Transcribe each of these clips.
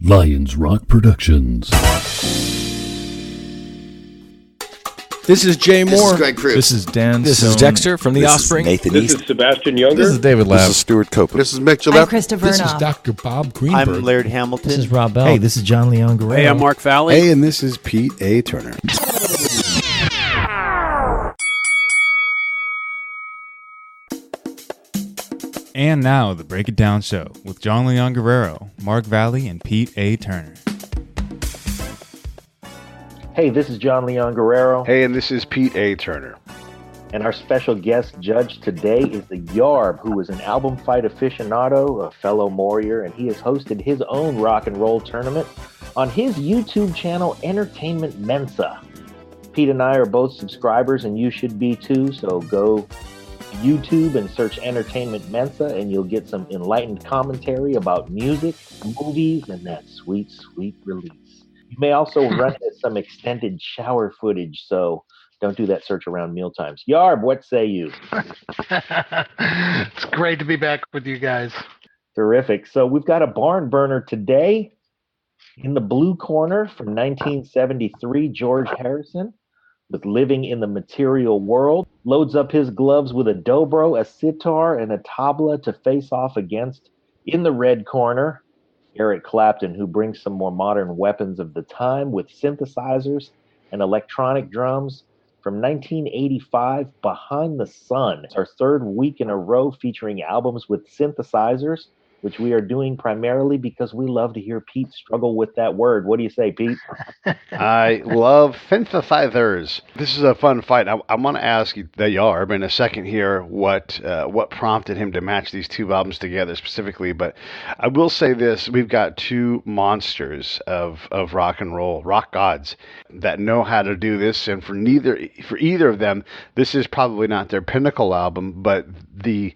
Lions Rock Productions. This is Jay Moore. This is Greg Cruz. This is Dan This Stone. is Dexter from The Offspring. Nathan This East. is Sebastian Younger. This is David This Labb. is Stuart Copeland. This is Mick I'm Gillette. Christopher This is Knopf. Dr. Bob Greenberg. I'm Laird Hamilton. This is Rob Bell. Hey, this is John Leon Guerrero. Hey, I'm Mark Valley. Hey, and this is Pete A. Turner. And now, the Break It Down Show with John Leon Guerrero, Mark Valley, and Pete A. Turner. Hey, this is John Leon Guerrero. Hey, and this is Pete A. Turner. And our special guest judge today is the Yarb, who is an album fight aficionado, a fellow Warrior, and he has hosted his own rock and roll tournament on his YouTube channel, Entertainment Mensa. Pete and I are both subscribers, and you should be too, so go YouTube and search Entertainment Mensa, and you'll get some enlightened commentary about music, movies, and that sweet, sweet release. You may also run into some extended shower footage, so don't do that search around meal times. Yarb, what say you? It's great to be back with you guys. Terrific. So we've got a barn burner today. In the blue corner from 1973, George Harrison, with Living in the Material World, loads up his gloves with a dobro, a sitar, and a tabla to face off against. In the red corner, Erick Clapton, who brings some more modern weapons of the time with synthesizers and electronic drums. From 1985, Behind the Sun. It's our third week in a row featuring albums with synthesizers, which we are doing primarily because we love to hear Pete struggle with that word. What do you say, Pete? I love synthesizers. This is a fun fight. I want to ask the Yarb in a second here what prompted him to match these two albums together specifically. But I will say this: we've got two monsters of rock and roll, rock gods that know how to do this. And for either of them, this is probably not their pinnacle album, but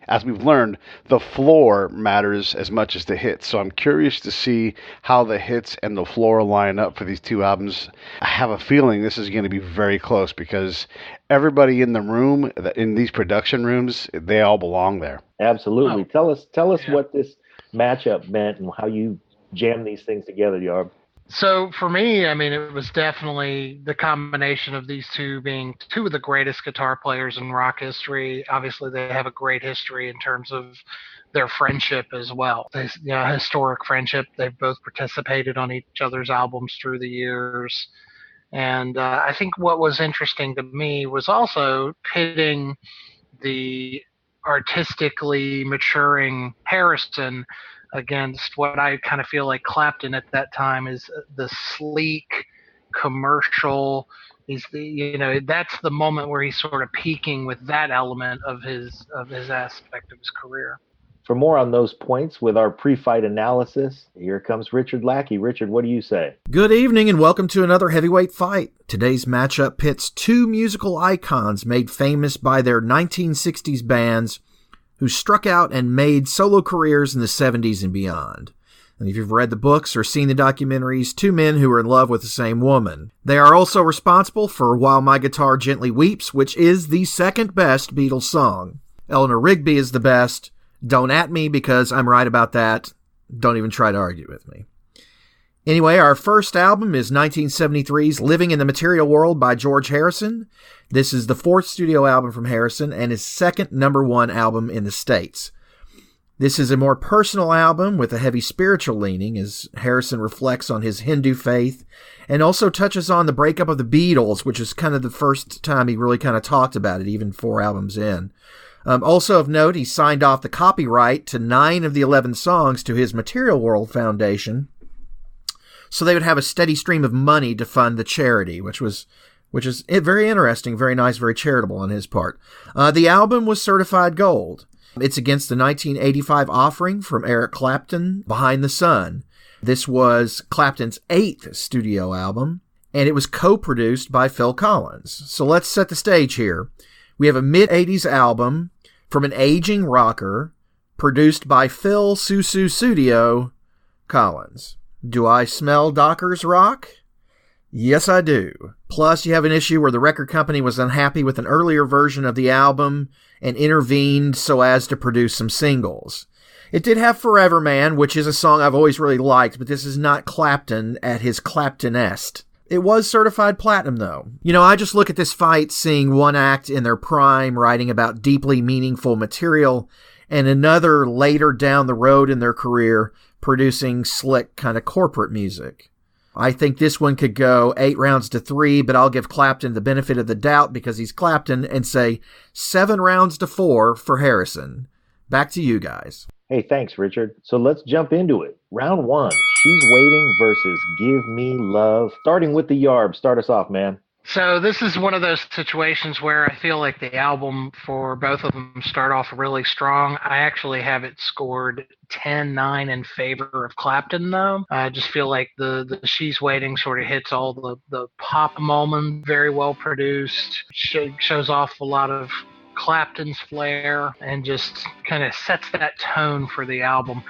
as we've learned, the floor matters as much as the hits. So I'm curious to see how the hits and the floor line up for these two albums. I have a feeling this is going to be very close because everybody in the room, in these production rooms, they all belong there. Absolutely. Tell us what this matchup meant and how you jam these things together, Yarb. So for me, I mean, it was definitely the combination of these two being two of the greatest guitar players in rock history. Obviously, they have a great history in terms of their friendship as well. Historic friendship. They've both participated on each other's albums through the years. And I think what was interesting to me was also pitting the artistically maturing Harrison against what I kind of feel like Clapton at that time is the sleek commercial. That's the moment where he's sort of peaking with that element of his aspect of his career. For more on those points with our pre-fight analysis, here comes Richard Lackie. Richard, what do you say? Good evening and welcome to another heavyweight fight. Today's matchup pits two musical icons made famous by their 1960s bands who struck out and made solo careers in the 70s and beyond. And if you've read the books or seen the documentaries, two men who are in love with the same woman. They are also responsible for While My Guitar Gently Weeps, which is the second best Beatles song. Eleanor Rigby is the best. Don't at me because I'm right about that. Don't even try to argue with me. Anyway, our first album is 1973's Living in the Material World by George Harrison. This is the fourth studio album from Harrison and his second #1 album in the States. This is a more personal album with a heavy spiritual leaning as Harrison reflects on his Hindu faith and also touches on the breakup of the Beatles, which is kind of the first time he really kind of talked about it, even 4 albums in. Also of note, he signed off the copyright to 9 of the 11 songs to his Material World Foundation, so they would have a steady stream of money to fund the charity, which is very interesting, very nice, very charitable on his part. The album was certified gold. It's against the 1985 offering from Erick Clapton, Behind the Sun. This was Clapton's 8th studio album, and it was co-produced by Phil Collins. So let's set the stage here. We have a mid-'80s album from an aging rocker produced by Phil Susudio Collins. Do I smell Docker's rock? Yes, I do. Plus, you have an issue where the record company was unhappy with an earlier version of the album and intervened so as to produce some singles. It did have Forever Man, which is a song I've always really liked, but this is not Clapton at his Claptonest. It was certified platinum, though. I just look at this fight seeing one act in their prime writing about deeply meaningful material and another later down the road in their career producing slick kind of corporate music. I think this one could go 8 rounds to 3, but I'll give Clapton the benefit of the doubt because he's Clapton and say 7 rounds to 4 for Harrison. Back to you guys. Hey, thanks, Richard. So let's jump into it. Round 1, She's Waiting versus Give Me Love. Starting with the Yarb. Start us off, man. So this is one of those situations where I feel like the album for both of them start off really strong. I actually have it scored 10-9 in favor of Clapton, though. I just feel like the She's Waiting sort of hits all the pop moment, very well produced, shows off a lot of Clapton's flair, and just kind of sets that tone for the album.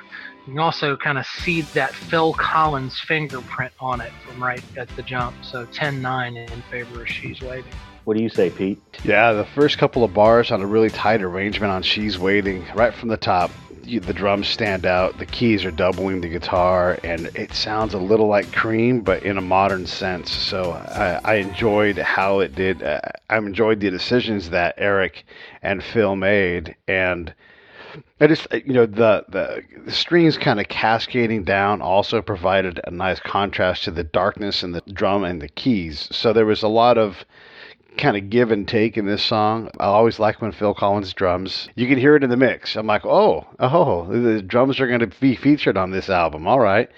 You can also kind of see that Phil Collins fingerprint on it from right at the jump. So 10-9 in favor of She's Waiting. What do you say, Pete? Yeah, the first couple of bars on a really tight arrangement on She's Waiting, right from the top. The drums stand out, the keys are doubling the guitar, and it sounds a little like Cream, but in a modern sense. So I enjoyed how it did. I enjoyed the decisions that Eric and Phil made, and I just, the strings kind of cascading down also provided a nice contrast to the darkness in the drum and the keys. So there was a lot of kind of give and take in this song. I always like when Phil Collins drums. You can hear it in the mix. I'm like, oh, the drums are going to be featured on this album. All right.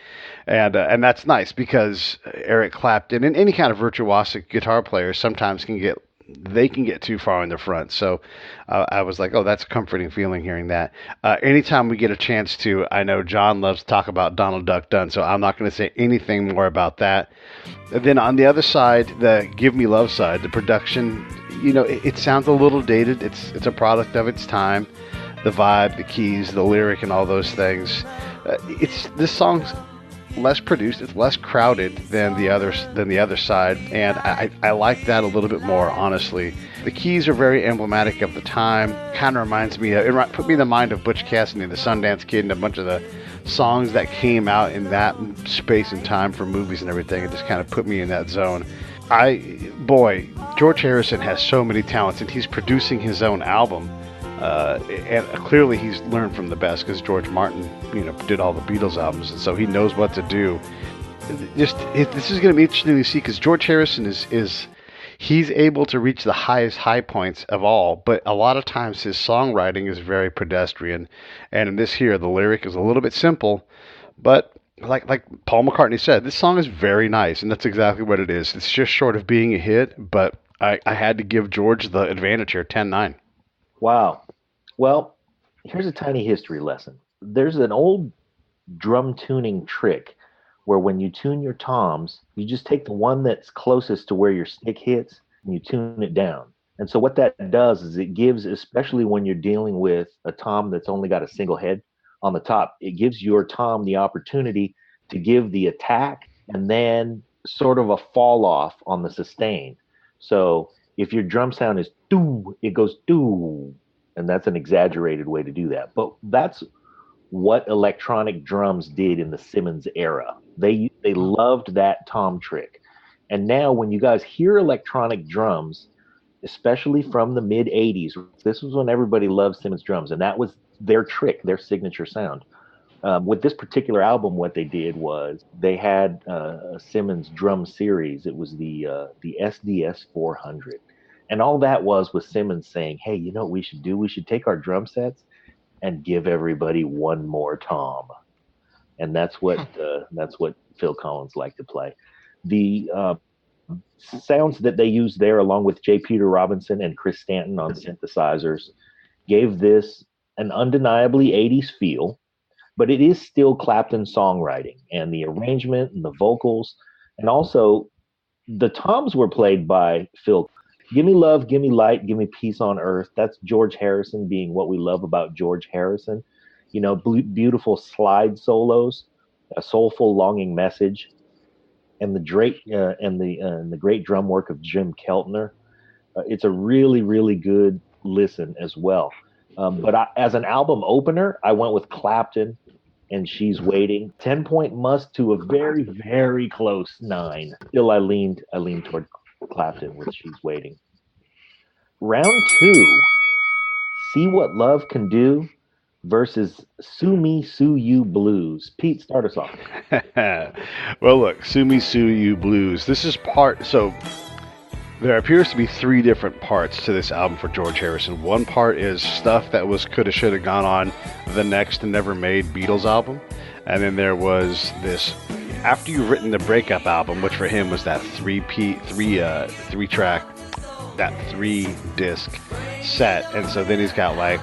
And that's nice because Erick Clapton and any kind of virtuosic guitar player sometimes can get too far in the front. So I was like, oh, that's a comforting feeling hearing that. Anytime we get a chance to, I know John loves to talk about Donald Duck Dunn, so I'm not going to say anything more about that. And then on the other side, the Give Me Love side, the production, it sounds a little dated. It's a product of its time. The vibe, the keys, the lyric, and all those things. This song's less produced, it's less crowded than the other side, and I like that a little bit more, honestly. The keys are very emblematic of the time. Kind of reminds me it put me in the mind of Butch Cassidy and the Sundance Kid and a bunch of the songs that came out in that space and time for movies and everything. It just kind of put me in that zone. George Harrison has so many talents, and he's producing his own album. And clearly he's learned from the best because George Martin, did all the Beatles albums, and so he knows what to do. This is going to be interesting to see because George Harrison he's able to reach the highest high points of all, but a lot of times his songwriting is very pedestrian. And in this here, the lyric is a little bit simple, but like Paul McCartney said, this song is very nice, and that's exactly what it is. It's just short of being a hit, but I had to give George the advantage here, 10-9. Wow. Well, here's a tiny history lesson. There's an old drum tuning trick where when you tune your toms, you just take the one that's closest to where your stick hits and you tune it down. And so what that does is it gives, especially when you're dealing with a tom that's only got a single head on the top, it gives your tom the opportunity to give the attack and then sort of a fall off on the sustain. So if your drum sound is doo, it goes doo, and that's an exaggerated way to do that. But that's what electronic drums did in the Simmons era. They loved that tom trick. And now when you guys hear electronic drums, especially from the mid 80s, this was when everybody loved Simmons drums, and that was their trick, their signature sound. With this particular album, what they did was they had a Simmons drum series. It was the SDS 400. And all that was Simmons saying, hey, you know what we should do? We should take our drum sets and give everybody one more tom. And that's what Phil Collins liked to play. The sounds that they used there, along with J. Peter Robinson and Chris Stanton on synthesizers, gave this an undeniably 80s feel, but it is still Clapton songwriting, and the arrangement and the vocals, and also the toms were played by Phil. Give me love, give me light, give me peace on earth. That's George Harrison being what we love about George Harrison. Beautiful slide solos, a soulful, longing message, and the great drum work of Jim Keltner. It's a really, really good listen as well. But as an album opener, I went with Clapton and She's Waiting. 10-point must to a very, very close 9. Still, I leaned toward Clapton with She's Waiting. Round 2, See What Love Can Do versus Sue Me, Sue You Blues. Pete, start us off. Well, look, Sue Me, Sue You Blues. This is part. So there appears to be 3 different parts to this album for George Harrison. One part is stuff that was coulda, shoulda gone on the next never made Beatles album. And then there was this, after you've written the breakup album, which for him was that 3-track, that 3-disc set. And so then he's got like,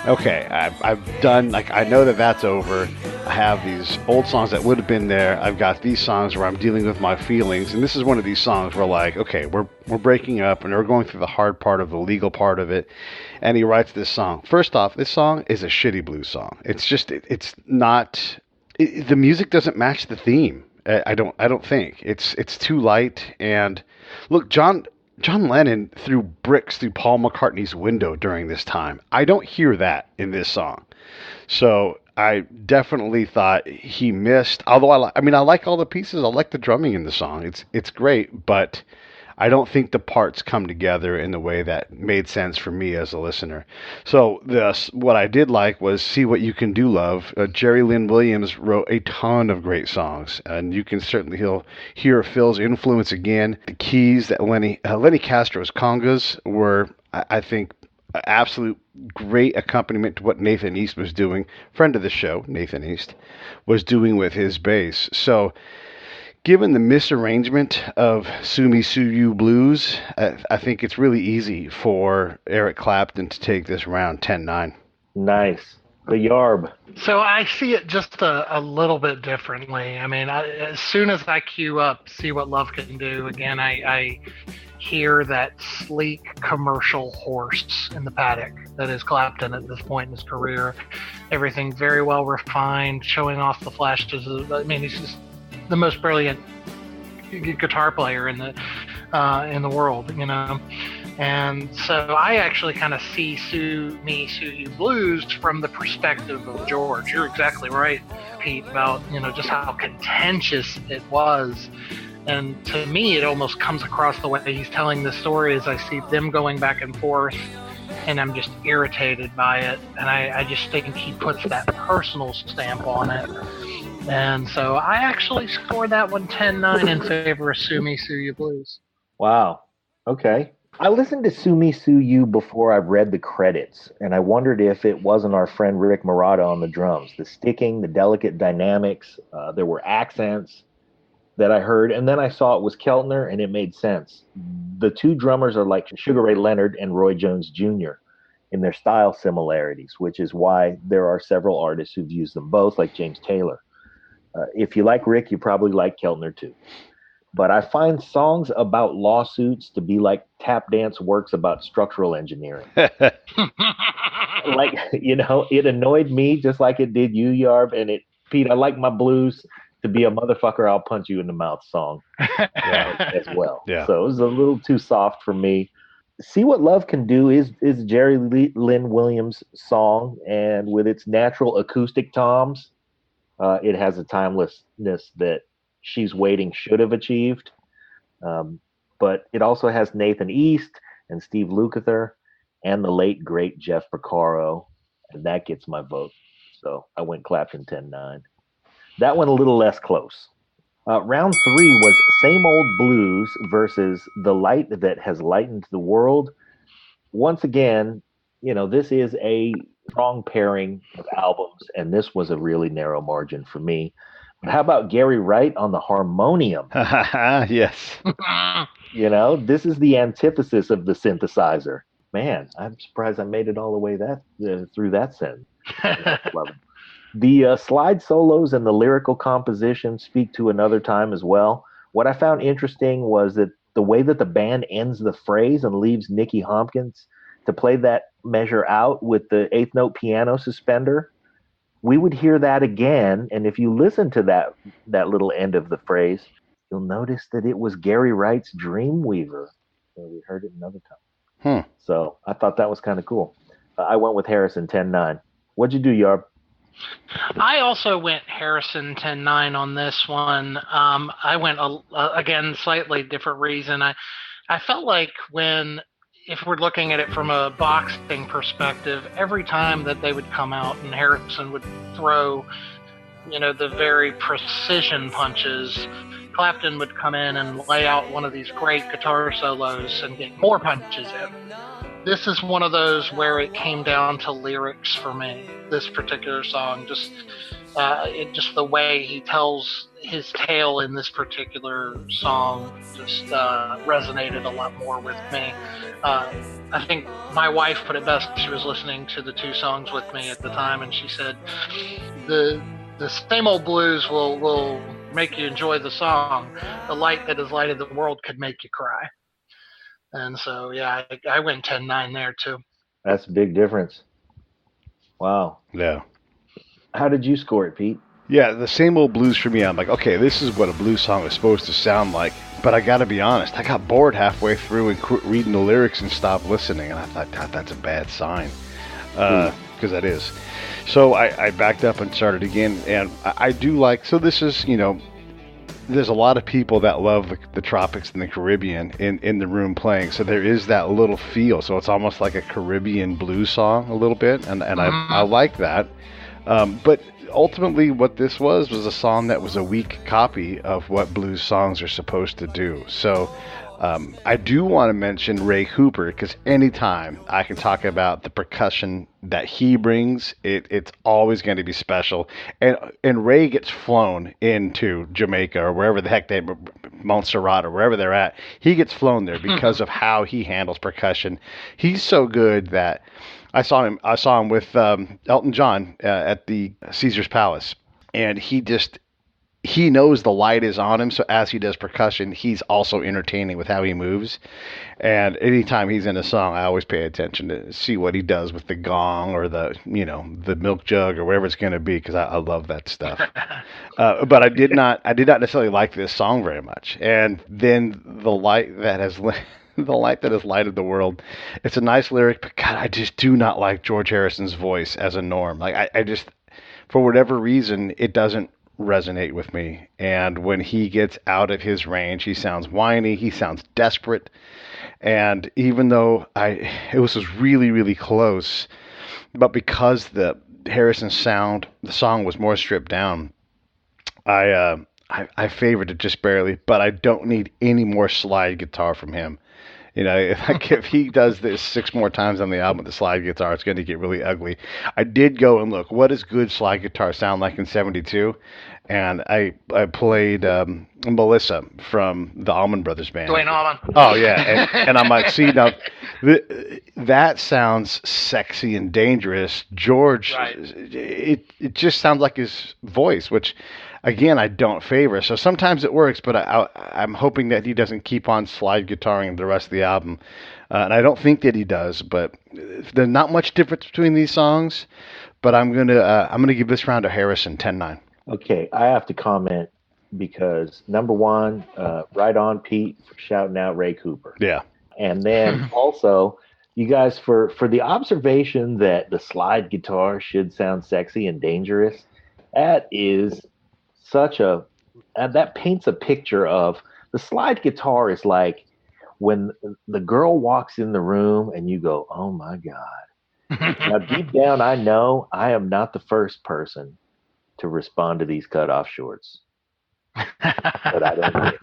okay, I've done, like, I know that's over. I have these old songs that would have been there. I've got these songs where I'm dealing with my feelings. And this is one of these songs where, like, okay, we're breaking up and we're going through the hard part of the legal part of it. And he writes this song. First off, this song is a shitty blues song. It's just, it's not, the music doesn't match the theme. I don't think. It's too light. And look, John Lennon threw bricks through Paul McCartney's window during this time. I don't hear that in this song. So I definitely thought he missed, although I like all the pieces. I like the drumming in the song. It's great, but I don't think the parts come together in the way that made sense for me as a listener. So what I did like was See What You Can Do, Love. Jerry Lynn Williams wrote a ton of great songs, and you can certainly hear Phil's influence again. The keys that Lenny Castro's congas were, I think, absolute great accompaniment to what Nathan East was doing. Friend of the show, Nathan East, was doing with his bass. So given the misarrangement of Sue Me, Sue You Blues, I think it's really easy for Erick Clapton to take this round 10-9. Nice. The Yarb. So I see it just a little bit differently. I mean, as soon as I cue up See What Love Can Do, again, I hear that sleek commercial horse in the paddock that is Clapton at this point in his career. Everything very well refined, showing off the flashes of, I mean, he's just the most brilliant guitar player in the world, you know. And so I actually kind of see Sue Me, Sue You Blues from the perspective of George. You're exactly right, Pete, about, you know, just how contentious it was. And to me, it almost comes across the way he's telling the story as I see them going back and forth, and I'm just irritated by it. And I just think he puts that personal stamp on it. And so I actually scored that one 10-9 in favor of Sue Me, Sue You Blues. Wow. Okay. I listened to Sue Me, Sue You before I read the credits, and I wondered if it wasn't our friend Rick Marotta on the drums. The sticking, the delicate dynamics, there were accents that I heard, and then I saw it was Keltner, and it made sense. The 2 drummers are like Sugar Ray Leonard and Roy Jones Jr. in their style similarities, which is why there are several artists who've used them both, like James Taylor. If you like Rick, you probably like Keltner too. But I find songs about lawsuits to be like tap dance works about structural engineering. Like, you know, it annoyed me just like it did you, Yarb. And Pete, I like my blues to be a motherfucker, I'll punch you in the mouth song as well. Yeah. So it was a little too soft for me. See What Love Can Do is Jerry Lynn Williams' song. And with its natural acoustic toms, it has a timelessness that She's Waiting should have achieved. But it also has Nathan East and Steve Lukather and the late, great Jeff Porcaro. And that gets my vote. So I went Clapton 10-9. That one a little less close. Round 3 was Same Old Blues versus The Light That Has Lightened the World. Once again, you know, this is a strong pairing of albums, and this was a really narrow margin for me. But how about Gary Wright on the harmonium? Yes. You know, this is the antithesis of the synthesizer. Man, I'm surprised I made it all the way through that sentence. The slide solos and the lyrical composition speak to another time as well. What I found interesting was that the way that the band ends the phrase and leaves Nicky Hopkins to play that measure out with the 8th note piano suspender, we would hear that again. And if you listen to that little end of the phrase, you'll notice that it was Gary Wright's Dreamweaver. So we heard it another time. So I thought that was kind of cool. I went with Harrison 10-9. What'd you do, Yarb? I also went Harrison 10-9 on this one. I went, again, slightly different reason. I felt like if we're looking at it from a boxing perspective, every time that they would come out and Harrison would throw, the very precision punches, Clapton would come in and lay out one of these great guitar solos and get more punches in. This is one of those where it came down to lyrics for me. This particular song, just the way he tells his tale in this particular song, just resonated a lot more with me. I think my wife put it best. She was listening to the two songs with me at the time, and she said, "The same old blues will make you enjoy the song. The light that has lighted the world could make you cry." And so, yeah, I went 10-9 there, too. That's a big difference. Wow. Yeah. How did you score it, Pete? Yeah, the same old blues for me. I'm like, okay, this is what a blues song is supposed to sound like. But I got to be honest, I got bored halfway through and quit reading the lyrics and stopped listening. And I thought, that's a bad sign. Because that is. So I backed up and started again. And I do like, so this is, there's a lot of people that love the tropics and the Caribbean in the room playing. So there is that little feel. So it's almost like a Caribbean blues song a little bit. And I like that. But ultimately what this was a song that was a weak copy of what blues songs are supposed to do. So I do want to mention Ray Cooper, because anytime I can talk about the percussion that he brings, it's always going to be special. And Ray gets flown into Jamaica or wherever the heck Montserrat or wherever they're at. He gets flown there because of how he handles percussion. He's so good that I saw him with Elton John at the Caesar's Palace, and he knows the light is on him, so as he does percussion, he's also entertaining with how he moves. And anytime he's in a song, I always pay attention to see what he does with the gong or the milk jug or wherever it's going to be, because I love that stuff. But I did not necessarily like this song very much. And then the light that has lighted the world. It's a nice lyric, but God, I just do not like George Harrison's voice as a norm. Like I just, for whatever reason, it doesn't resonate with me. And when he gets out of his range, he sounds whiny, he sounds desperate. And even though it was really, really close, but because the Harrison sound, the song was more stripped down, I favored it just barely, but I don't need any more slide guitar from him. If he does this 6 more times on the album with the slide guitar, it's going to get really ugly. I did go and look, what does good slide guitar sound like in 72? And I played Melissa from the Allman Brothers Band. Dwayne Allman. Oh, yeah. And I'm like, see, now, that sounds sexy and dangerous. George, right. It just sounds like his voice, which, again, I don't favor. So sometimes it works, but I'm hoping that he doesn't keep on slide guitaring the rest of the album. And I don't think that he does, but there's not much difference between these songs. But I'm gonna give this round to Harrison 10-9. Okay, I have to comment because number one, right on Pete for shouting out Ray Cooper. Yeah. And then also, you guys for the observation that the slide guitar should sound sexy and dangerous. That is that paints a picture of the slide guitar is like when the girl walks in the room and you go, oh my God. Now deep down, I know I am not the first person to respond to these cutoff shorts. But I don't.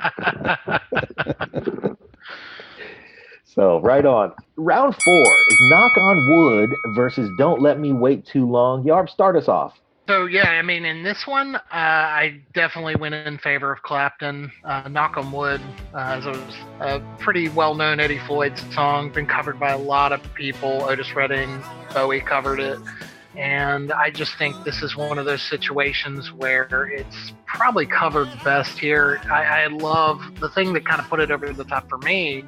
So right on. Round 4 is Knock on Wood versus Don't Let Me Wait Too Long. Yarb, start us off. So, yeah, I mean, in this one, I definitely went in favor of Clapton. Knock on Wood it was a pretty well-known Eddie Floyd song, been covered by a lot of people. Otis Redding, Bowie covered it. And I just think this is one of those situations where it's probably covered best here. I love the thing that kind of put it over the top for me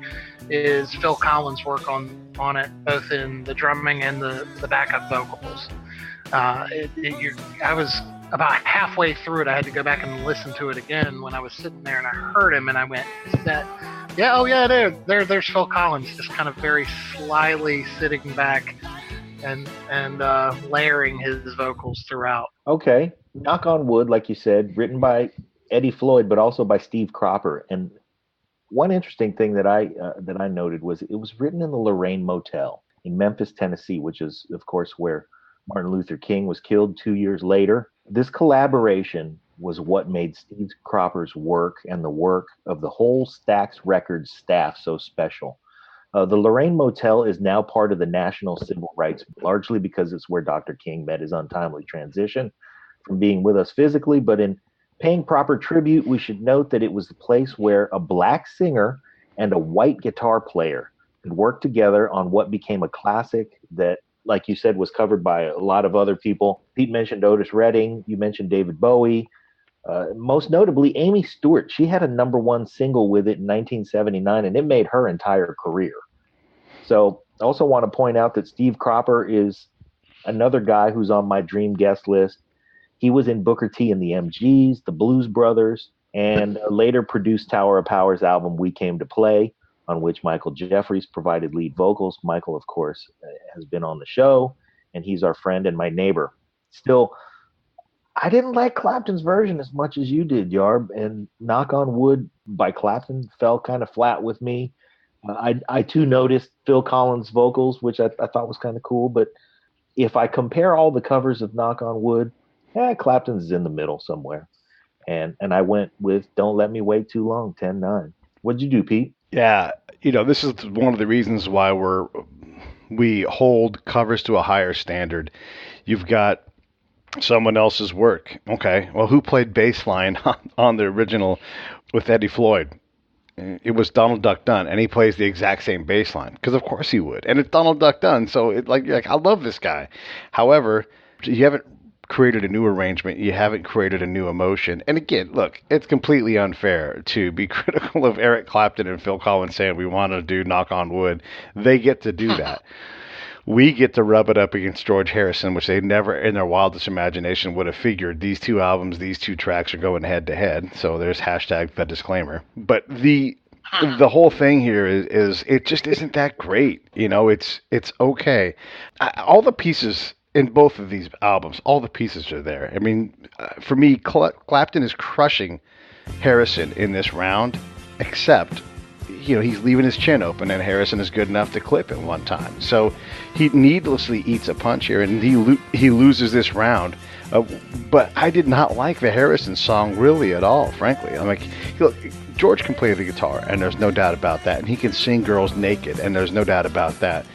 is Phil Collins' work on it, both in the drumming and the backup vocals. I was about halfway through it. I had to go back and listen to it again when I was sitting there and I heard him and I went, is that, yeah, oh yeah, there's Phil Collins, just kind of very slyly sitting back, and layering his vocals throughout. Okay, Knock on Wood, like you said, written by Eddie Floyd, but also by Steve Cropper. And one interesting thing that I noted was it was written in the Lorraine Motel in Memphis, Tennessee, which is, of course, where Martin Luther King was killed 2 years later. This collaboration was what made Steve Cropper's work and the work of the whole Stax Records staff so special. The Lorraine Motel is now part of the National Civil Rights, largely because it's where Dr. King met his untimely transition from being with us physically. But in paying proper tribute, we should note that it was the place where a black singer and a white guitar player could work together on what became a classic that, like you said, was covered by a lot of other people. Pete mentioned Otis Redding. You mentioned David Bowie. Most notably, Amy Stewart. She had a #1 single with it in 1979, and it made her entire career. So I also want to point out that Steve Cropper is another guy who's on my dream guest list. He was in Booker T and the MGs, the Blues Brothers, and later produced Tower of Power's album We Came to Play, on which Michael Jeffries provided lead vocals. Michael, of course, has been on the show, and he's our friend and my neighbor. Still, I didn't like Clapton's version as much as you did, Yarb, and Knock on Wood by Clapton fell kind of flat with me. I too noticed Phil Collins' vocals, which I thought was kind of cool, but if I compare all the covers of Knock on Wood, Clapton's is in the middle somewhere. And I went with Don't Let Me Wait Too Long, 10-9. What'd you do, Pete? Yeah, this is one of the reasons why we hold covers to a higher standard. You've got someone else's work. Okay, well, who played bass line on the original with Eddie Floyd? It was Donald Duck Dunn, and he plays the exact same bass line, because of course he would. And it's Donald Duck Dunn, so you're like, I love this guy. However, you haven't created a new arrangement, you haven't created a new emotion. And again, look, it's completely unfair to be critical of Eric Clapton and Phil Collins saying we want to do Knock on Wood. They get to do that. We get to rub it up against George Harrison, which they never in their wildest imagination would have figured these two albums, these two tracks are going head to head. So there's hashtag the disclaimer. But the whole thing here is it just isn't that great. It's okay. All the pieces in both of these albums, all the pieces are there. I mean, for me, Clapton is crushing Harrison in this round, except he's leaving his chin open, and Harrison is good enough to clip it one time. So he needlessly eats a punch here, and he loses this round. But I did not like the Harrison song really at all, frankly. I'm like, look, George can play the guitar, and there's no doubt about that, and he can sing Girls Naked, and there's no doubt about that.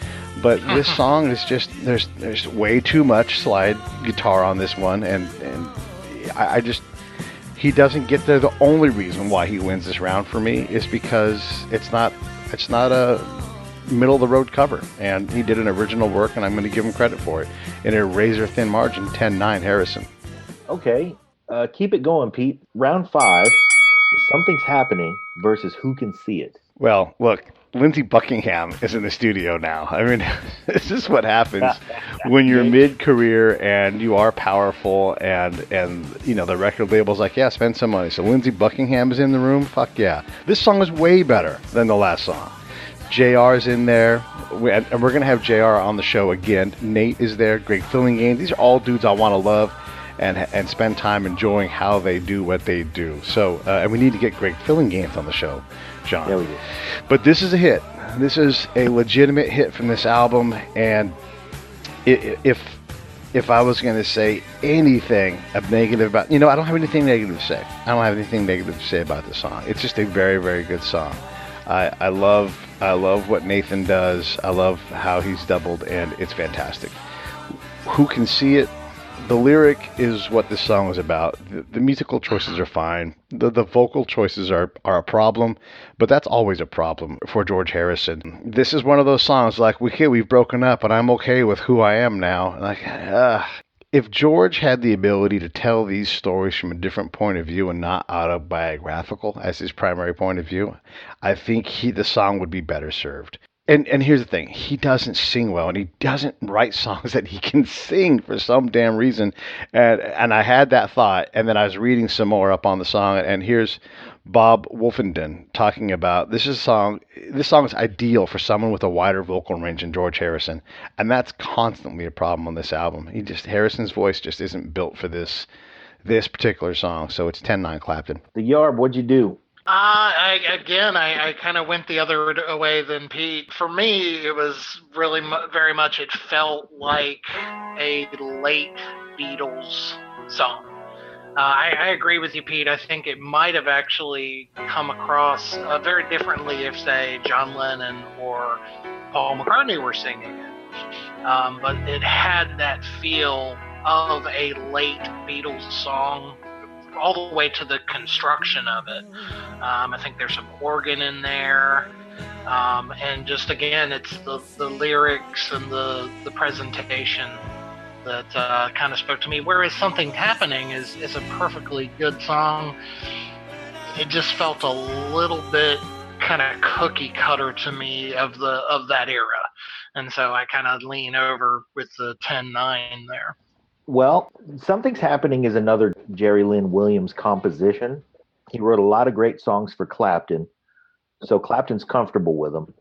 But this song is just there's way too much slide guitar on this one, and I just. He doesn't get there. The only reason why he wins this round for me is because it's not a middle of the road cover, and he did an original work, and I'm going to give him credit for it in a razor thin margin. 10-9 Harrison. Okay, keep it going, Pete. Round 5 is Something's Happening versus Who Can See It. Well, look, Lindsey Buckingham is in the studio now. I mean, this is what happens when you're mid-career and you are powerful, and the record label's like, yeah, spend some money. So Lindsey Buckingham is in the room? Fuck yeah. This song is way better than the last song. JR's in there, and we're going to have JR on the show again. Nate is there, Greg Fillingham. These are all dudes I want to love and spend time enjoying how they do what they do. So, and we need to get Greg Fillingham on the show, John. Yeah, we do. But this is a hit. This is a legitimate hit from this album, and if I was going to say anything negative about, I don't have anything negative to say. I don't have anything negative to say about this song. It's just a very, very good song. I love what Nathan does. I love how he's doubled, and it's fantastic. Who Can See It? The lyric is what this song is about. The musical choices are fine. The vocal choices are a problem, but that's always a problem for George Harrison. This is one of those songs like, we've broken up, and I'm okay with who I am now. Like, if George had the ability to tell these stories from a different point of view and not autobiographical as his primary point of view, I think the song would be better served. And here's the thing, he doesn't sing well, and he doesn't write songs that he can sing for some damn reason. And I had that thought, and then I was reading some more up on the song, and here's Bob Wolfenden talking about, this is a song, this song is ideal for someone with a wider vocal range than George Harrison, and that's constantly a problem on this album. Harrison's voice just isn't built for this particular song, so it's 10-9 Clapton. The Yarb, what'd you do? I kind of went the other way than Pete. For me, it was really very much, it felt like a late Beatles song. I agree with you, Pete. I think it might have actually come across very differently if, say, John Lennon or Paul McCartney were singing it. But it had that feel of a late Beatles song all the way to the construction of it. I think there's some organ in there. And just, again, it's the lyrics and the presentation that kind of spoke to me. Whereas Something's Happening is a perfectly good song. It just felt a little bit kind of cookie cutter to me of that era. And so I kind of lean over with the 10-9 there. Well, Something's Happening is another Jerry Lynn Williams composition. He wrote a lot of great songs for Clapton, so Clapton's comfortable with him,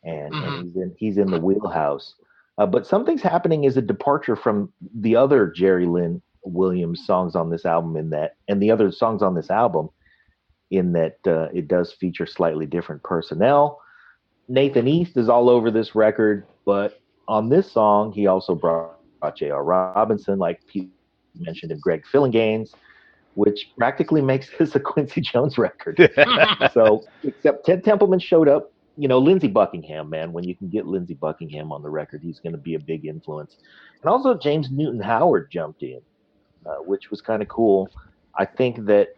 and he's in the wheelhouse. But Something's Happening is a departure from the other Jerry Lynn Williams songs on this album and the other songs on this album, in that it does feature slightly different personnel. Nathan East is all over this record, but on this song, he also brought J.R. Robinson, like Pete mentioned, and Greg Fillinganes, which practically makes this a Quincy Jones record. So, except Ted Templeman showed up. Lindsey Buckingham, man, when you can get Lindsey Buckingham on the record, he's going to be a big influence. And also James Newton Howard jumped in, which was kind of cool. I think that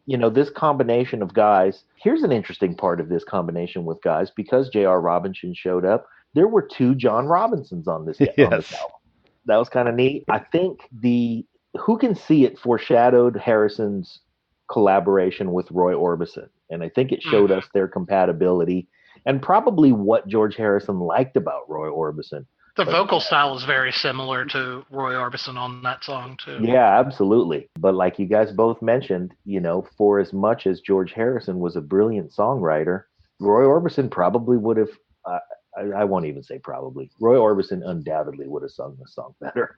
this combination of guys, here's an interesting part of this combination with guys, because J.R. Robinson showed up, there were 2 John Robinsons on this album. That was kind of neat. I think Who Can See It foreshadowed Harrison's collaboration with Roy Orbison. And I think it showed us their compatibility and probably what George Harrison liked about Roy Orbison. The vocal style is very similar to Roy Orbison on that song, too. Yeah, absolutely. But like you guys both mentioned, for as much as George Harrison was a brilliant songwriter, Roy Orbison probably would have, I won't even say probably, Roy Orbison undoubtedly would have sung the song better.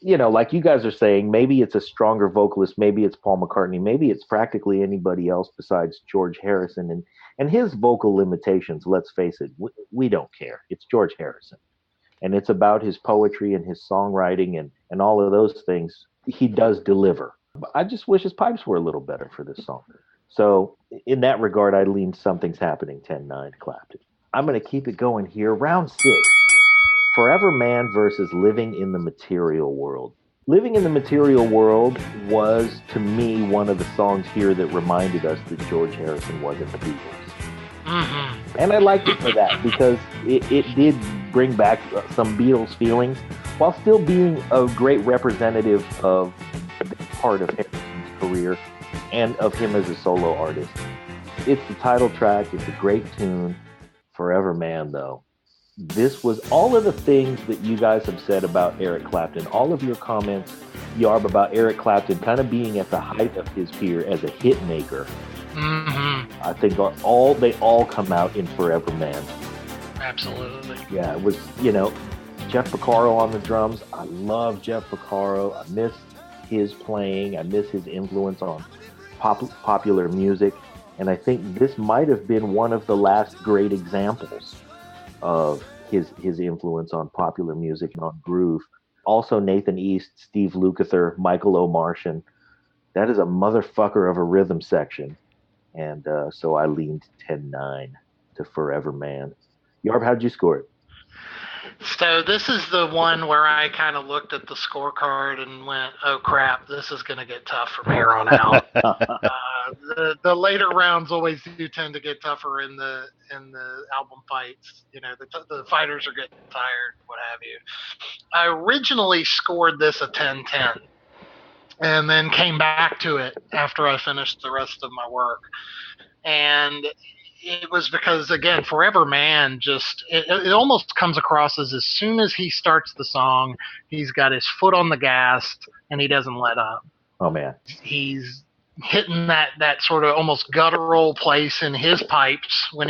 Like you guys are saying, maybe it's a stronger vocalist, maybe it's Paul McCartney, maybe it's practically anybody else besides George Harrison. And his vocal limitations, let's face it, we don't care. It's George Harrison. And it's about his poetry and his songwriting and all of those things. He does deliver. I just wish his pipes were a little better for this song. So in that regard, I lean Something's Happening 10-9 Clapton. I'm going to keep it going here. Round 6. Forever Man versus Living in the Material World. Living in the Material World was, to me, one of the songs here that reminded us that George Harrison wasn't the Beatles. And I liked it for that, because it did bring back some Beatles feelings, while still being a great representative of part of Harrison's career and of him as a solo artist. It's the title track. It's a great tune. Forever Man, though. This was all of the things that you guys have said about Erick Clapton, all of your comments, Yarb, about Erick Clapton kind of being at the height of his career as a hit maker. I think they all come out in Forever Man. Absolutely. Yeah, it was, Jeff Porcaro on the drums. I love Jeff Porcaro. I miss his playing. I miss his influence on popular music. And I think this might have been one of the last great examples of his influence on popular music and on groove. Also Nathan East, Steve Lukather, Michael O'Martian. That is a motherfucker of a rhythm section. And so I leaned 10-9 to Forever Man. Yarb, how'd you score it? So this is the one where I kind of looked at the scorecard and went, oh crap, this is going to get tough from here on out. The later rounds always do tend to get tougher in the album fights. The fighters are getting tired, what have you. I originally scored this a 10-10 and then came back to it after I finished the rest of my work. And it was because, again, Forever Man it almost comes across as soon as he starts the song, he's got his foot on the gas and he doesn't let up. Oh, man. He's hitting that sort of almost guttural place in his pipes when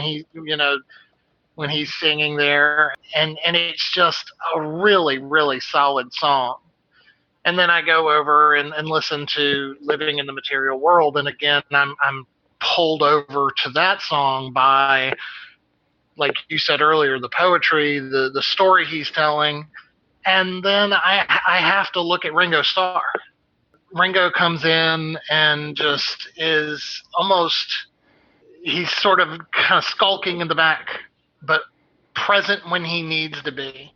when he's singing there, and it's just a really, really solid song. And then I go over and listen to Living in the Material World, and again I'm pulled over to that song by, like you said earlier, the poetry, the story he's telling. And then I have to look at Ringo Starr. Ringo comes in and just is almost, he's sort of kind of skulking in the back, but present when he needs to be.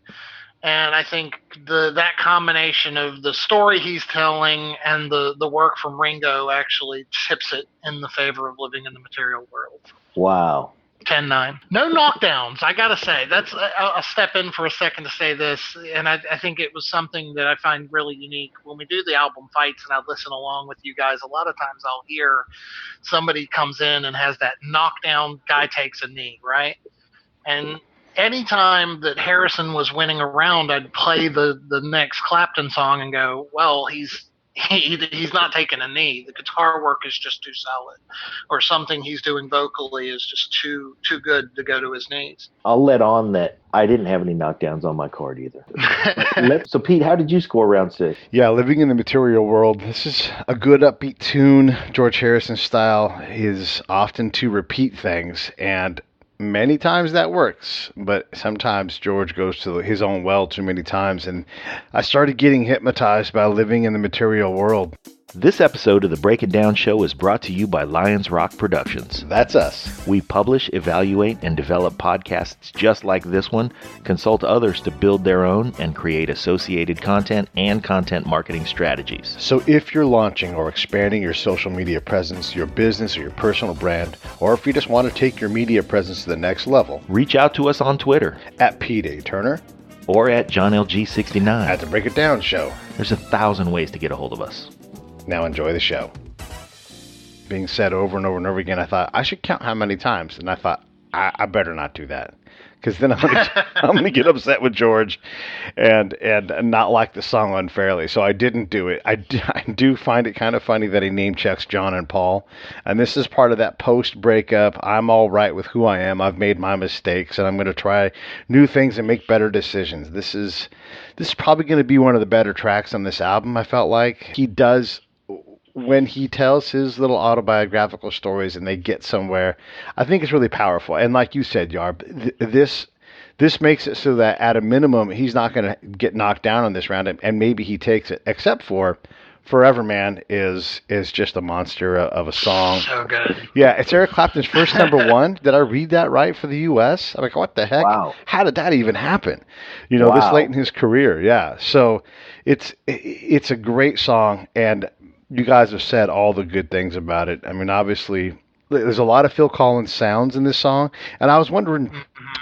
And I think that combination of the story he's telling and the work from Ringo actually tips it in the favor of Living in the Material World. Wow. 10-9. No knockdowns, I gotta say. That's I'll step in for a second to say this, and I think it was something that I find really unique. When we do the album fights and I listen along with you guys, a lot of times I'll hear somebody comes in and has that knockdown, guy takes a knee, right? And anytime that Harrison was winning a round, I'd play the next Clapton song and go, well, he's not taking a knee. The guitar work is just too solid, or something he's doing vocally is just too good to go to his knees. I'll let on that I didn't have any knockdowns on my card either. So, Pete, how did you score round 6? Yeah, Living in the Material World. This is a good upbeat tune. George Harrison's style is often to repeat things, and many times that works, but sometimes George goes to his own well too many times, and I started getting hypnotized by Living in the Material World. This episode of the Break It Down Show is brought to you by Lions Rock Productions. That's us. We publish, evaluate, and develop podcasts just like this one, consult others to build their own, and create associated content and content marketing strategies. So if you're launching or expanding your social media presence, your business or your personal brand, or if you just want to take your media presence to the next level, reach out to us on Twitter at Pete A. Turner or at JohnLG69 at the Break It Down Show. There's 1,000 ways to get a hold of us. Now enjoy the show. Being said over and over and over again, I thought I should count how many times, and I thought I better not do that, because then I'm gonna get upset with George, and not like the song unfairly. So I didn't do it. I do find it kind of funny that he name checks John and Paul, and this is part of that post breakup. I'm all right with who I am. I've made my mistakes, and I'm gonna try new things and make better decisions. This is probably gonna be one of the better tracks on this album. I felt like he does. When he tells his little autobiographical stories and they get somewhere, I think it's really powerful. And like you said, Yarb, this makes it so that at a minimum, he's not going to get knocked down on this round, and maybe he takes it, except for Forever Man is just a monster of a song. So good. Yeah, it's Eric Clapton's first #1. Did I read that right for the U.S.? I'm like, what the heck? Wow. How did that even happen? This late in his career. Yeah, so it's a great song, and you guys have said all the good things about it. I mean, obviously, there's a lot of Phil Collins sounds in this song, and I was wondering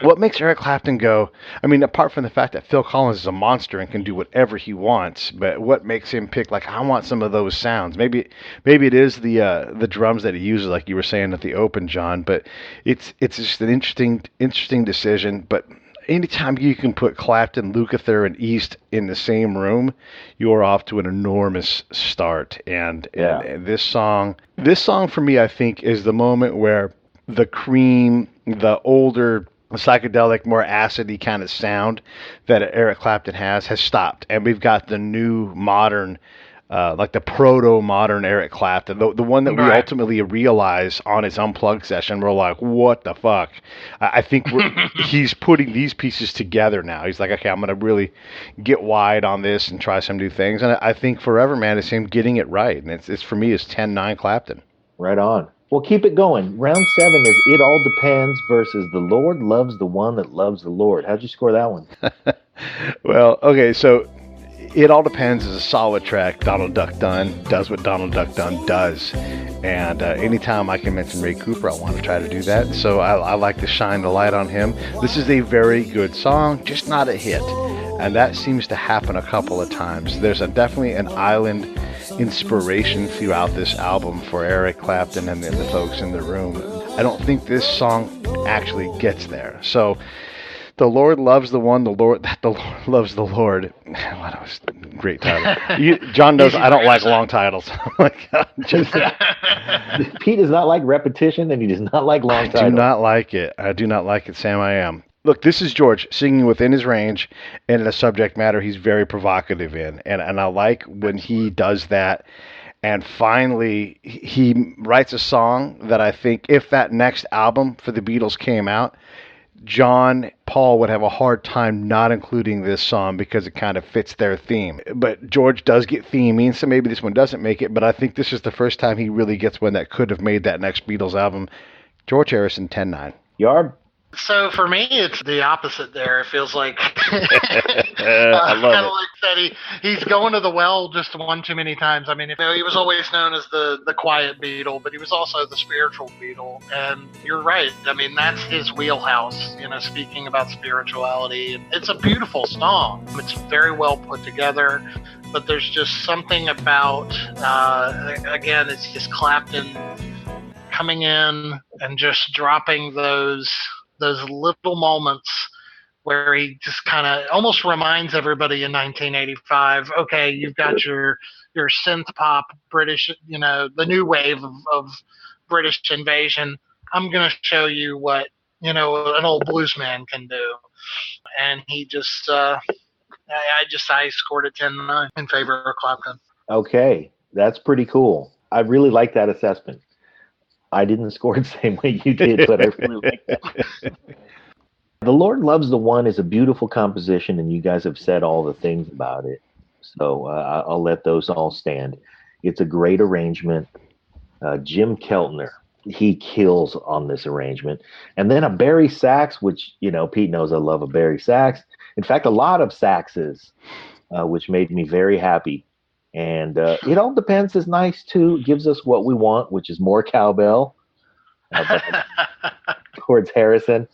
what makes Eric Clapton go. I mean, apart from the fact that Phil Collins is a monster and can do whatever he wants, but what makes him pick, like, I want some of those sounds? Maybe it is the drums that he uses, like you were saying at the open, John. But it's just an interesting decision. But anytime you can put Clapton, Lukather, and East in the same room, you're off to an enormous start. And this song for me, I think, is the moment where the Cream, the older psychedelic, more acidy kind of sound that Eric Clapton has stopped, and we've got the new modern, like the proto-modern Eric Clapton, the one that we ultimately realize on his Unplugged session. We're like, what the fuck? I think he's putting these pieces together now. He's like, okay, I'm going to really get wide on this and try some new things. And I think Forever Man is him getting it right. And it's for me, it's 10-9 Clapton. Right on. Well, keep it going. Round 7 is It All Depends versus The Lord Loves the One That Loves the Lord. How'd you score that one? Well, okay, so It All Depends is a solid track. Donald Duck Dunn does what Donald Duck Dunn does. And anytime I can mention Ray Cooper, I want to try to do that. So I like to shine the light on him. This is a very good song, just not a hit. And that seems to happen a couple of times. There's definitely an island inspiration throughout this album for Eric Clapton and the folks in the room. I don't think this song actually gets there. So The Lord loves the one. The Lord loves the Lord. What a great title. John knows I don't like long titles. Pete does not like repetition, and he does not like long titles. I do not like it. I do not like it, Sam. I am. Look, this is George singing within his range and in a subject matter he's very provocative in. And I like when he does that. And finally, he writes a song that I think if that next album for the Beatles came out, John Paul would have a hard time not including this song because it kind of fits their theme. But George does get theming, so maybe this one doesn't make it. But I think this is the first time he really gets one that could have made that next Beatles album. George Harrison, 10-9. Yarb? So for me, it's the opposite there. It feels like I love it. like that he's going to the well just one too many times. I mean, he was always known as the quiet Beatle, but he was also the spiritual Beatle. And you're right. I mean, that's his wheelhouse, speaking about spirituality. It's a beautiful song. It's very well put together, but there's just something about, again, it's just Clapton coming in and just dropping those little moments where he just kind of almost reminds everybody in 1985, okay, you've got your synth pop British, the new wave of British invasion. I'm going to show you what, an old blues man can do. And he just, I scored a 10-9 in favor of Clapton. Okay, that's pretty cool. I really like that assessment. I didn't score the same way you did, but I really like that. The Lord Loves the One is a beautiful composition, and you guys have said all the things about it. So I'll let those all stand. It's a great arrangement. Jim Keltner, he kills on this arrangement. And then a Barry sax, which, Pete knows I love a Barry sax. In fact, a lot of saxes, which made me very happy. And It All Depends is nice too. It gives us what we want, which is more cowbell. Towards Harrison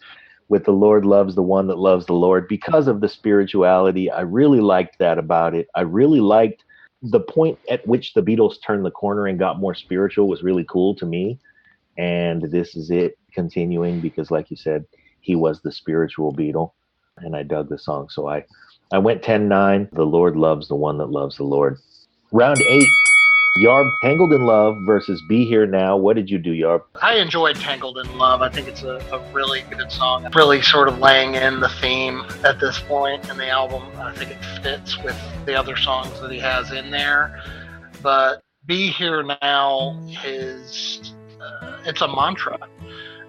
with The Lord Loves the One That Loves the Lord. Because of the spirituality, I really liked that about it. I really liked the point at which the Beatles turned the corner and got more spiritual was really cool to me. And this is it continuing because, like you said, he was the spiritual Beatle. And I dug the song. So I went 10-9. The Lord Loves the One That Loves the Lord. Round 8, Yarb, Tangled in Love versus Be Here Now. What did you do, Yarb? I enjoyed Tangled in Love. I think it's a really good song. Really sort of laying in the theme at this point in the album. I think it fits with the other songs that he has in there. But Be Here Now is, it's a mantra.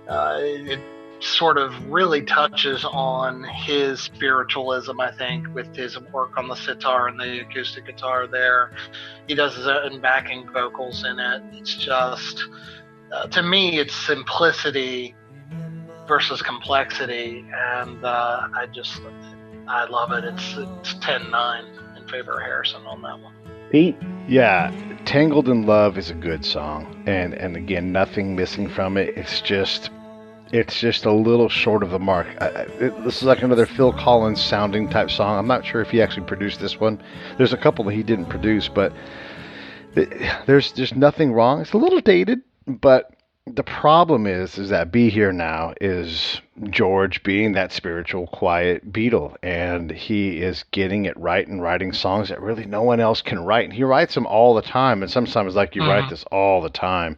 It sort of really touches on his spiritualism, I think, with his work on the sitar and the acoustic guitar there. He does his own backing vocals in it. It's just, to me, it's simplicity versus complexity, and I love it. It's 10-9 in favor of Harrison on that one. Pete? Yeah, Tangled in Love is a good song, and again, nothing missing from it. It's just a little short of the mark. This is like another Phil Collins sounding type song. I'm not sure if he actually produced this one. There's a couple that he didn't produce, but there's just nothing wrong. It's a little dated, but the problem is that Be Here Now is George being that spiritual, quiet Beatle, and he is getting it right and writing songs that really no one else can write. And he writes them all the time, and sometimes like you write this all the time.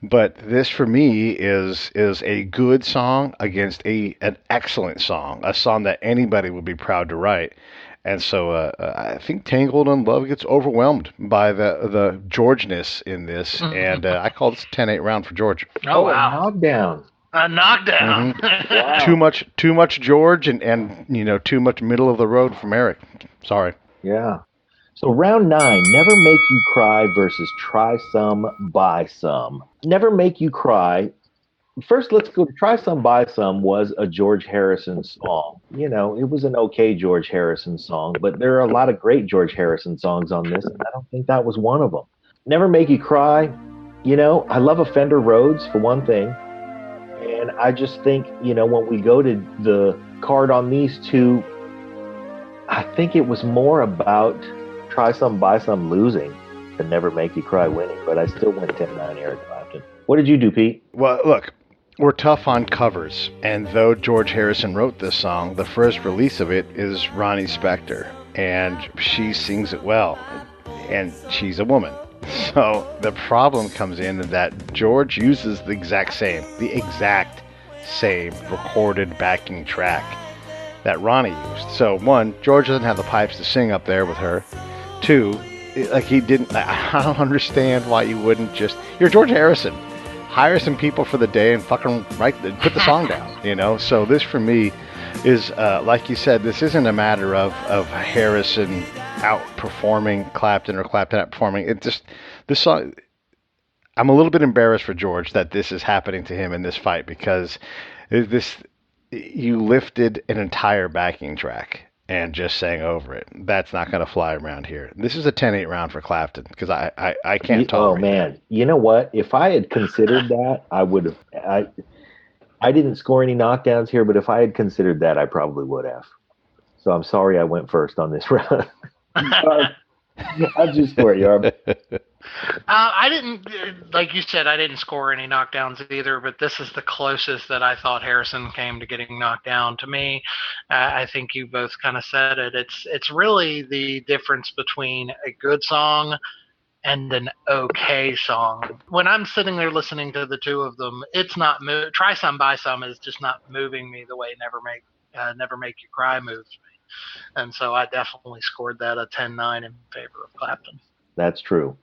But this, for me, is a good song against an excellent song, a song that anybody would be proud to write. And so I think Tangled in Love gets overwhelmed by the Georgeness in this, and I call this a 10-8 round for George. Oh, wow. A knockdown. A knockdown. Wow. Too much George and too much middle of the road from Eric. Sorry. Yeah. So round 9, Never Make You Cry versus Try Some, Buy Some. Never Make You Cry. First, let's go to Try Some, Buy Some was a George Harrison song. It was an okay George Harrison song, but there are a lot of great George Harrison songs on this, and I don't think that was one of them. Never Make You Cry, I love a Fender Rhodes for one thing, and I just think, when we go to the card on these two, I think it was more about Try Some, Buy Some losing than Never Make You Cry winning, but I still went 10-9 Eric Clapton. What did you do, Pete? Well, look, we're tough on covers, and though George Harrison wrote this song, the first release of it is Ronnie Spector, and she sings it well, and she's a woman. So the problem comes in that George uses the exact same recorded backing track that Ronnie used. So one, George doesn't have the pipes to sing up there with her. Two, he didn't. I don't understand why you wouldn't just. You're George Harrison. Hire some people for the day and fucking put the song down. So this for me is like you said. This isn't a matter of Harrison outperforming Clapton or Clapton outperforming. It just this song. I'm a little bit embarrassed for George that this is happening to him in this fight, because you lifted an entire backing track and just sang over it. That's not going to fly around here. This is a 10-8 round for Clapton, because I can't tolerate Oh, man. that. You know what? If I had considered that, I would have. I didn't score any knockdowns here, but if I had considered that, I probably would have. So I'm sorry I went first on this round. I'll just score it, Yarb. I didn't, like you said, I didn't score any knockdowns either, but this is the closest that I thought Harrison came to getting knocked down. To me, I think you both kind of said it. It's really the difference between a good song and an okay song. When I'm sitting there listening to the two of them, it's not Try Some Buy Some is just not moving me the way Never Make You Cry moves me. And so I definitely scored that a 10-9 in favor of Clapton. That's true.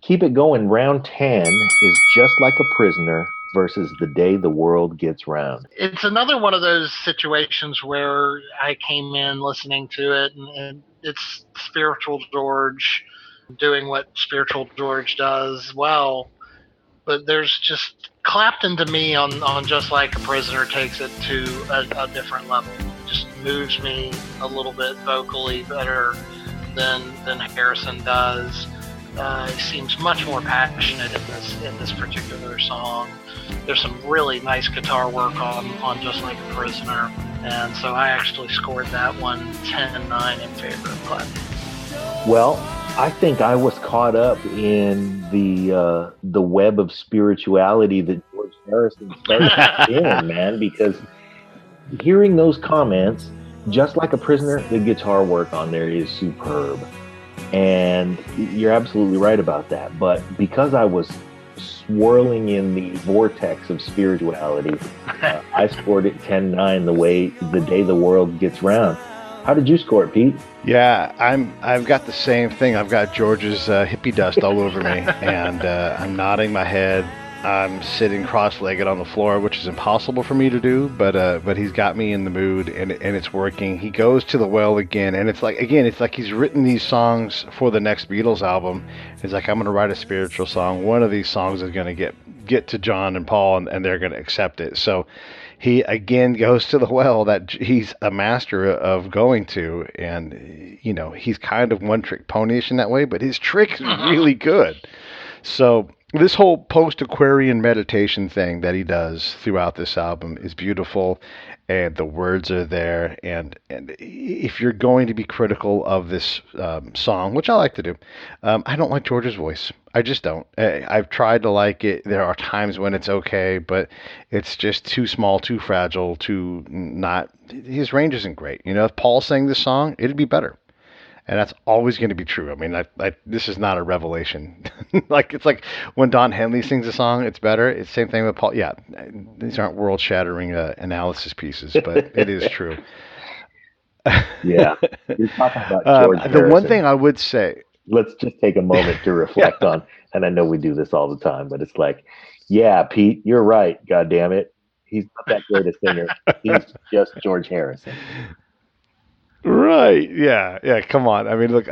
Keep it going. Round 10 is Just Like a Prisoner versus The Day the World Gets Round. It's another one of those situations where I came in listening to it, and it's Spiritual George doing what Spiritual George does well. But there's just Clapton to me on Just Like a Prisoner takes it to a different level. It just moves me a little bit vocally better than Harrison does. He seems much more passionate in this particular song. There's some really nice guitar work on Just Like a Prisoner, and so I actually scored that one 10-9 in favor of Clapton. Well, I think I was caught up in the web of spirituality that George Harrison started in, man, because hearing those comments, Just Like a Prisoner, the guitar work on there is superb. And you're absolutely right about that. But because I was swirling in the vortex of spirituality, I scored it 10-9 The Day the World Gets Round. How did you score it, Pete? Yeah, I've got the same thing. I've got George's hippie dust all over me, and I'm nodding my head. I'm sitting cross-legged on the floor, which is impossible for me to do, but he's got me in the mood, and it's working. He goes to the well again, and it's like he's written these songs for the next Beatles album. He's like, I'm going to write a spiritual song. One of these songs is going to get to John and Paul, and they're going to accept it. So he again goes to the well that he's a master of going to, and he's kind of one-trick ponyish in that way, but his trick is really good. So this whole post-Aquarian meditation thing that he does throughout this album is beautiful, and the words are there. And if you're going to be critical of this song, which I like to do, I don't like George's voice. I just don't. I've tried to like it. There are times when it's okay, but it's just too small, too fragile, too not. His range isn't great. If Paul sang this song, it'd be better. And that's always going to be true. I mean, this is not a revelation. It's like when Don Henley sings a song, it's better. It's the same thing with Paul. Yeah, these aren't world-shattering analysis pieces, but it is true. Yeah, you're talking about George Harrison. The one thing I would say... Let's just take a moment to reflect on, and I know we do this all the time, but it's like, yeah, Pete, you're right, God damn it. He's not that great a singer. He's just George Harrison. Right. Yeah. Come on. I mean, look,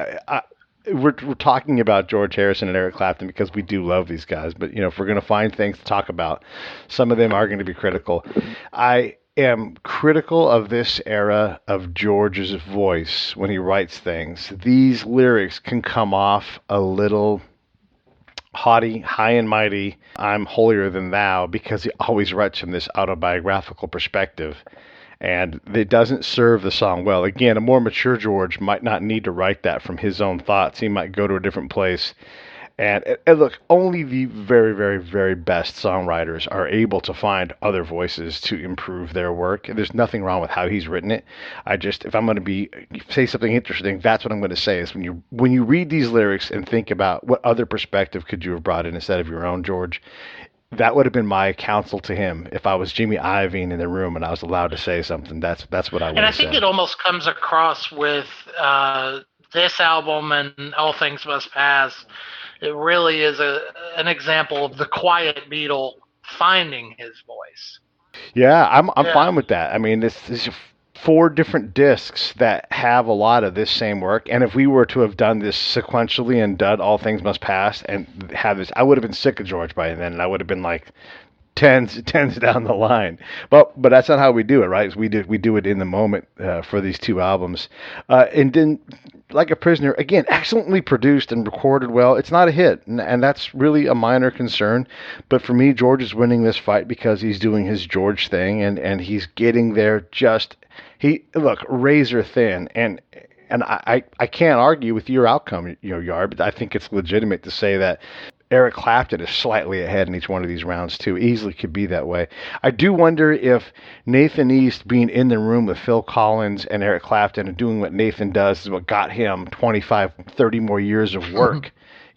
we're talking about George Harrison and Erick Clapton because we do love these guys. But, if we're going to find things to talk about, some of them are going to be critical. I am critical of this era of George's voice when he writes things. These lyrics can come off a little haughty, high and mighty, I'm holier than thou, because he always writes from this autobiographical perspective. And it doesn't serve the song well. Again, a more mature George might not need to write that from his own thoughts. He might go to a different place And look, only the very, very, very best songwriters are able to find other voices to improve their work. And there's nothing wrong with how he's written it. If I'm going to say something interesting, that's what I'm going to say is when you read these lyrics and think about what other perspective could you have brought in instead of your own, George, that would have been my counsel to him if I was Jimmy Iovine in the room and I was allowed to say something. That's what I would have said. And I think it almost comes across with this album and All Things Must Pass. It really is an example of the quiet Beatle finding his voice. Yeah, I'm fine with that. I mean, this is 4 different discs that have a lot of this same work. And if we were to have done this sequentially and done All Things Must Pass and have this, I would have been sick of George by then, and I would have been like tens down the line. But that's not how we do it, right? We do it in the moment for these 2 albums. And then Like a Prisoner, again, excellently produced and recorded well. It's not a hit, and that's really a minor concern. But for me, George is winning this fight because he's doing his George thing, and he's getting there razor thin. And I can't argue with your outcome, Yarb. I think it's legitimate to say that Erick Clapton is slightly ahead in each one of these rounds, too. Easily could be that way. I do wonder if Nathan East being in the room with Phil Collins and Erick Clapton and doing what Nathan does is what got him 25, 30 more years of work,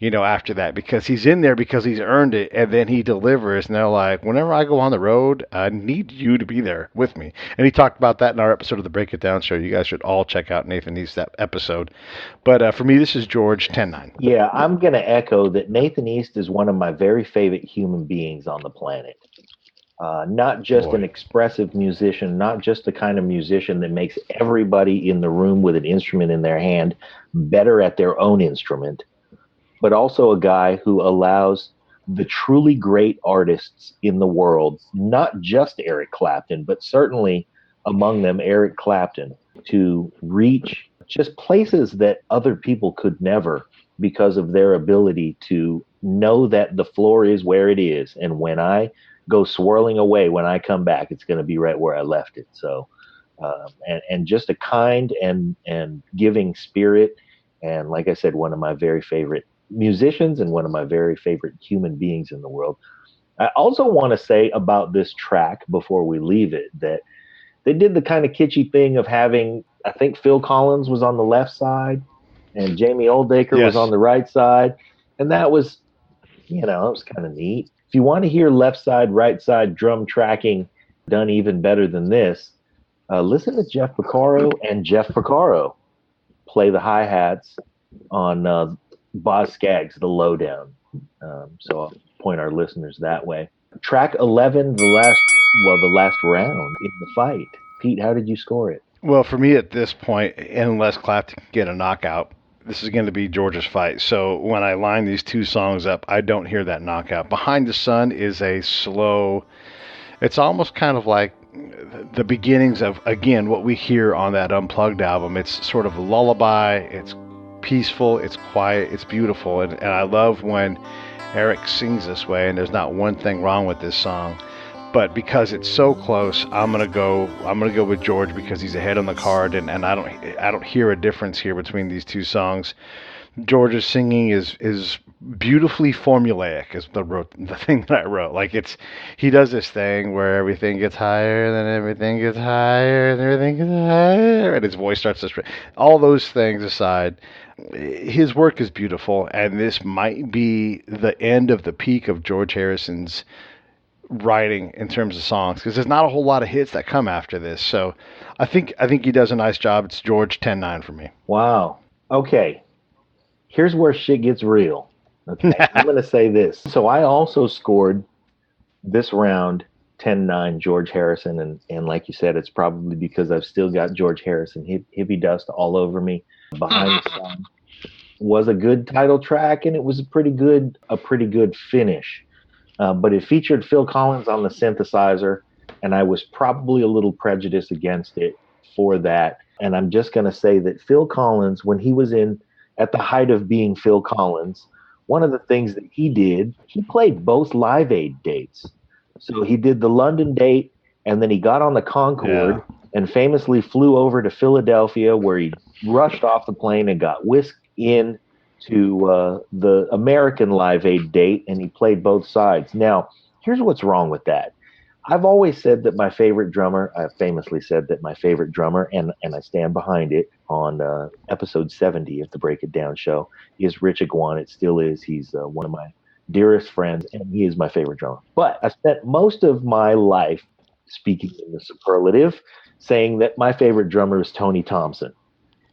after that. Because he's in there because he's earned it, and then he delivers. And they're like, whenever I go on the road, I need you to be there with me. And he talked about that in our episode of the Break It Down show. You guys should all check out Nathan East's episode. But for me, this is George 10-9. Yeah, I'm going to echo that Nathan East is one of my very favorite human beings on the planet. Not just an expressive musician, not just the kind of musician that makes everybody in the room with an instrument in their hand better at their own instrument, but also a guy who allows the truly great artists in the world, not just Erick Clapton, but certainly among them Erick Clapton, to reach just places that other people could never because of their ability to know that the floor is where it is. And when I go swirling away, when I come back, it's going to be right where I left it. So, and just a kind and giving spirit. And like I said, one of my very favorite musicians and one of my very favorite human beings in the world. I also want to say about this track before we leave it that they did the kind of kitschy thing of having, I think Phil Collins was on the left side and Jamie Oldacre was on the right side. And that was, it was kind of neat. If you want to hear left side, right side drum tracking done even better than this, listen to Jeff Porcaro and Jeff Porcaro play the hi-hats on Boz Scaggs' The Lowdown. So I'll point our listeners that way. Track 11, the last round in the fight. Pete, how did you score it? Well, for me at this point, unless Clapton can get a knockout, this is going to be George's fight. So when I line these 2 songs up, I don't hear that knockout. Behind the Sun is a slow, it's almost kind of like the beginnings of, again, what we hear on that Unplugged album. It's sort of a lullaby. It's peaceful. It's quiet. It's beautiful. And I love when Eric sings this way, and there's not one thing wrong with this song. But because it's so close, I'm gonna go with George because he's ahead on the card, and I don't hear a difference here between these 2 songs. George's singing is beautifully formulaic, is the thing that I wrote. Like he does this thing where everything gets higher, then everything gets higher, and everything gets higher, and his voice starts to all those things aside, his work is beautiful, and this might be the end of the peak of George Harrison's writing in terms of songs, because there's not a whole lot of hits that come after this. So I think he does a nice job. It's George 10-9 for me. Wow. Okay. Here's where shit gets real. Okay. I'm going to say this. So I also scored this round 10-9 George Harrison. And like you said, it's probably because I've still got George Harrison hippie dust all over me. Behind the Sun was a good title track, and it was a pretty good finish. But it featured Phil Collins on the synthesizer, and I was probably a little prejudiced against it for that. And I'm just going to say that Phil Collins, when he was at the height of being Phil Collins, one of the things that he did, he played both Live Aid dates. So he did the London date, and then he got on the Concorde and famously flew over to Philadelphia, where he rushed off the plane and got whisked in to the American Live Aid date, and he played both sides. Now, here's what's wrong with that. I've always said that my favorite drummer, I famously said that my favorite drummer, and I stand behind it on episode 70 of the Break It Down show, is Rich Iguana. It still is. He's one of my dearest friends, and he is my favorite drummer. But I spent most of my life speaking in the superlative, saying that my favorite drummer is Tony Thompson.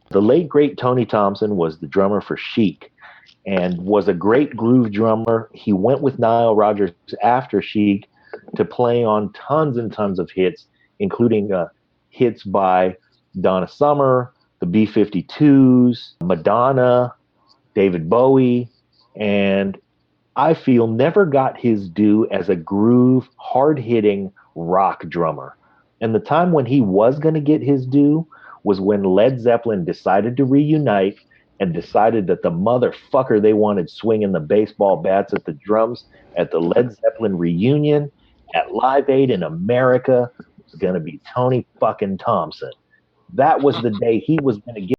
The late, great Tony Thompson was the drummer for Chic and was a great groove drummer. He went with Nile Rodgers after Chic to play on tons and tons of hits, including hits by Donna Summer, the B-52s, Madonna, David Bowie, and I feel never got his due as a groove, hard-hitting rock drummer. And the time when he was going to get his due was when Led Zeppelin decided to reunite and decided that the motherfucker they wanted swinging the baseball bats at the drums at the Led Zeppelin reunion at Live Aid in America was going to be Tony fucking Thompson. That was the day he was going to get